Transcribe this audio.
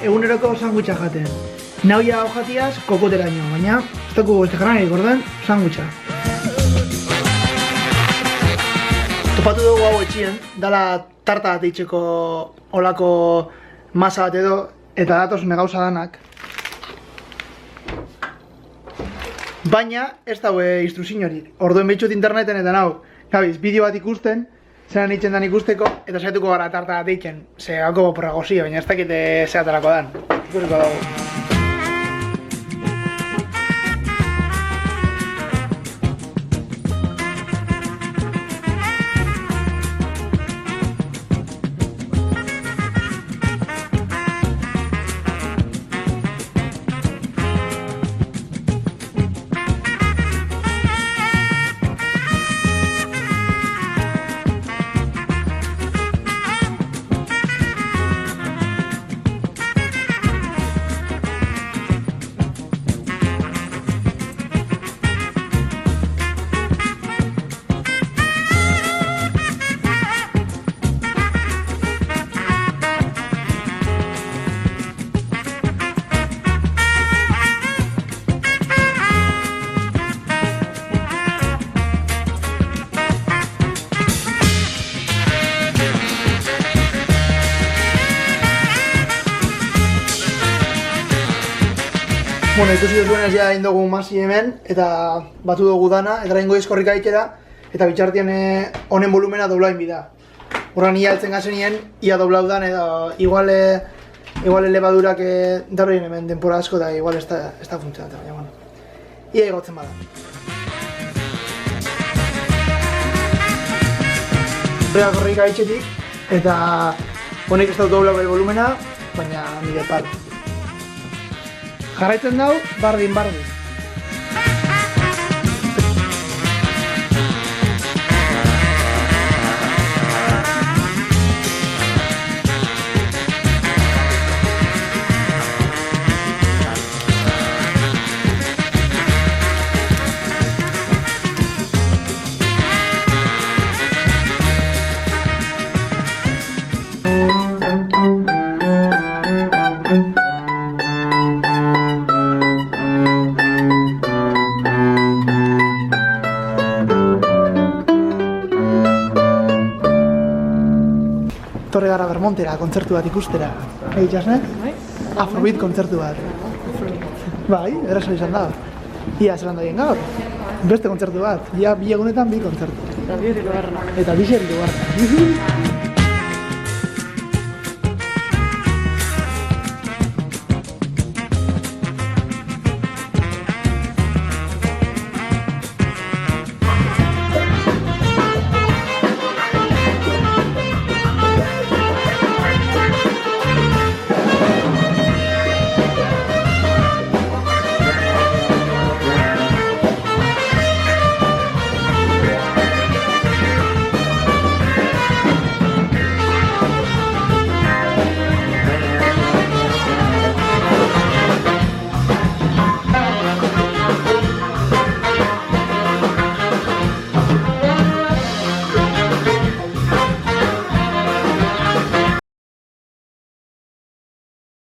eguneroko sandwicha jaten. Nauia hojatiaz kokoteraino, baina ez dugu beste jaranik, orden, sandwicha. Topatu dugu hau etxien, dala tarta bat eitzeko olako masa bat edo, eta datoz gauza danak. Baina ez dago instruziorik. Orduen behitxut interneten eta nau, gabiz, bideo bat ikusten, zelan eitzen dan ikusteko, eta saiatuko gara tarta bat eitzen. Ze gauko porragozio, baina ez dakite zeatarako dan. Ikusiko dago. Bueno, ikusi duzuenez ja egin dugu masi hemen, eta batu dugu dana, eta rengo izkorrika itxera, eta bitxartien honen volumena doblain bida. Horran ia altzen gazenien, ia doblau dan, eta igual elebadurak darroien hemen denpora asko, eta igual ez da funtzionatzen, baina bueno. Ia igotzen bada. Horrega korrika itxetik, eta honek ez dut doblau bai volumena, baina nire par. Jarraitzen dau, bardin. Torre gara Bermontera, kontzertu bat ikustera. Itxasne? Afrobeat kontzertu bat. Bai, eraso izan da. Ia zelan da gaur. Beste kontzertu bat. Ia bi egunetan bi kontzertu. Eta bi hori lugarra. Eta bi hori lugarra.